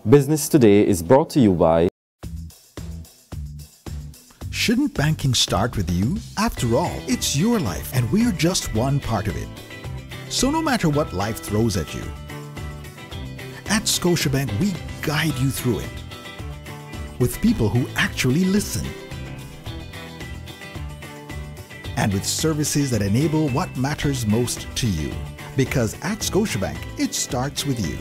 Business Today is brought to you by... Shouldn't banking start with you? After all, it's your life and we're just one part of it. So no matter what life throws at you, at Scotiabank we guide you through it with people who actually listen and with services that enable what matters most to you. Because at Scotiabank, it starts with you.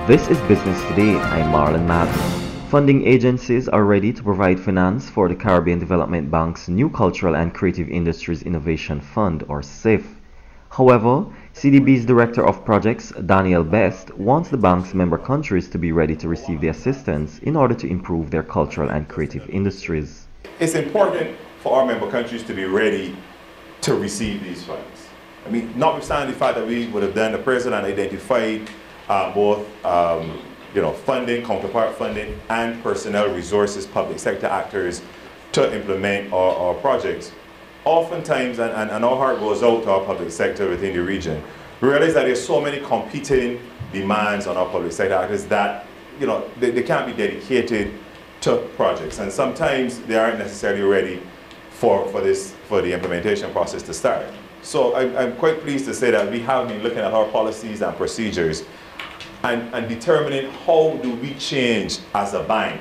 This is Business Today. I'm Marlon Matt. Funding agencies are ready to provide finance for the Caribbean Development Bank's new Cultural and Creative Industries Innovation Fund, or CIF. However, CDB's Director of Projects, Daniel Best, wants the bank's member countries to be ready to receive the assistance in order to improve their cultural and creative industries. It's important for our member countries to be ready to receive these funds. I mean, notwithstanding the fact that we would have done the president identified both funding, counterpart funding, and personnel resources, public sector actors to implement our projects. Oftentimes, and our heart goes out to our public sector within the region, we realize that there's so many competing demands on our public sector actors that they can't be dedicated to projects, and sometimes they aren't necessarily ready for the implementation process to start. So I'm quite pleased to say that we have been looking at our policies and procedures and determining how do we change as a bank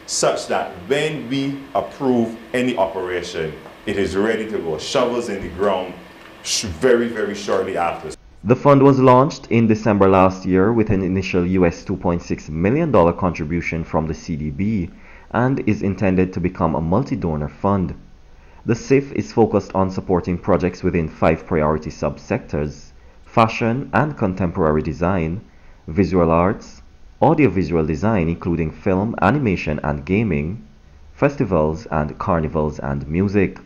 such that when we approve any operation, it is ready to go, shovels in the ground very, very shortly after. The fund was launched in December last year with an initial US $2.6 million contribution from the CDB and is intended to become a multi-donor fund. The CIF is focused on supporting projects within 5 priority subsectors: fashion and contemporary design, visual arts, audiovisual design including film, animation and gaming, festivals and carnivals and music.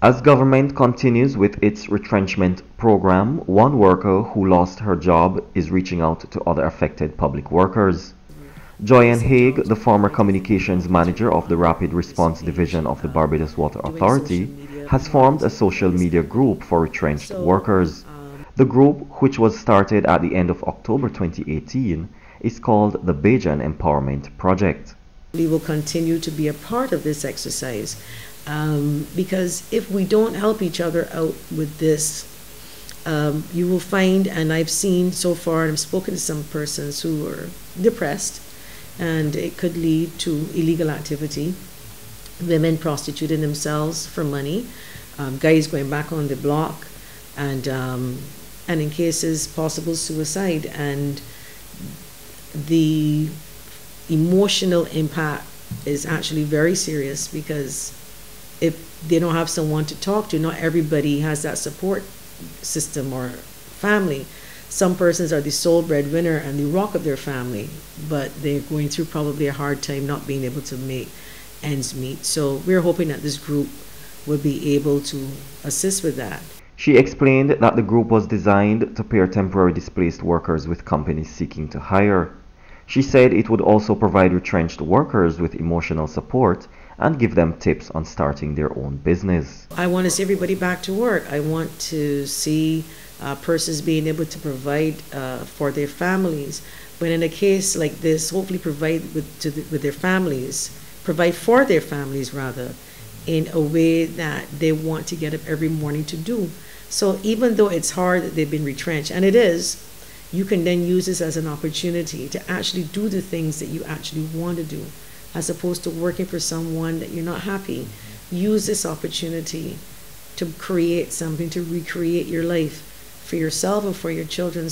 As government continues with its retrenchment program, one worker who lost her job is reaching out to other affected public workers. Joyanne Haig, the former communications manager of the Rapid Response Division of the Barbados Water Authority, has formed a social media group for retrenched workers. The group, which was started at the end of October 2018, is called the Bajan Empowerment Project. We will continue to be a part of this exercise because if we don't help each other out with this, you will find, and I've seen so far, and I've spoken to some persons who are depressed, and it could lead to illegal activity, women prostituting themselves for money, guys going back on the block, and in cases possible suicide. And the emotional impact is actually very serious, because if they don't have someone to talk to, not everybody has that support system or family. Some persons are the sole breadwinner and the rock of their family, but they're going through probably a hard time not being able to make ends meet. So we're hoping that this group will be able to assist with that. She explained that the group was designed to pair temporary displaced workers with companies seeking to hire. She said it would also provide retrenched workers with emotional support and give them tips on starting their own business. I want to see everybody back to work. I want to see persons being able to provide for their families. But in a case like this, hopefully provide with their families, provide for their families rather, in a way that they want to get up every morning to do. So even though it's hard that they've been retrenched, and it is, you can then use this as an opportunity to actually do the things that you actually want to do, as opposed to working for someone that you're not happy. Use this opportunity to create something, to recreate your life for yourself and for your children.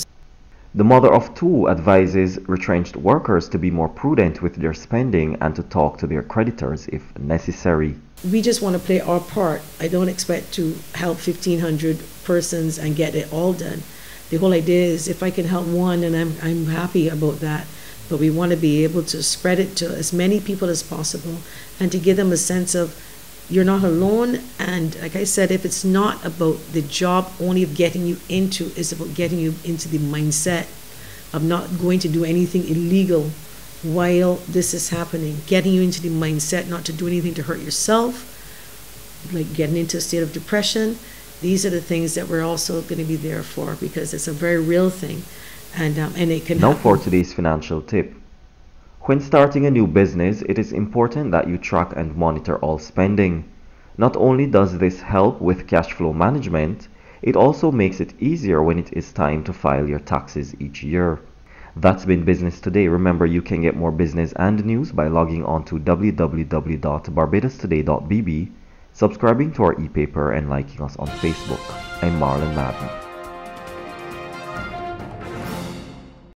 The mother of two advises retrenched workers to be more prudent with their spending and to talk to their creditors if necessary. We just want to play our part. I don't expect to help 1,500 persons and get it all done. The whole idea is if I can help one, and I'm happy about that. But we want to be able to spread it to as many people as possible and to give them a sense of you're not alone. And like I said, if it's not about the job only of getting you into, it's about getting you into the mindset of not going to do anything illegal while this is happening, getting you into the mindset not to do anything to hurt yourself, like getting into a state of depression, these are the things that we're also going to be there for, because it's a very real thing, and it can Now happen. for today's financial tip. When starting a new business, it is important that you track and monitor all spending. Not only does this help with cash flow management, it also makes it easier when it is time to file your taxes each year. That's been Business Today. Remember, you can get more business and news by logging on to www.barbadostoday.bb, subscribing to our e-paper, and liking us on Facebook. I'm Marlon Madden.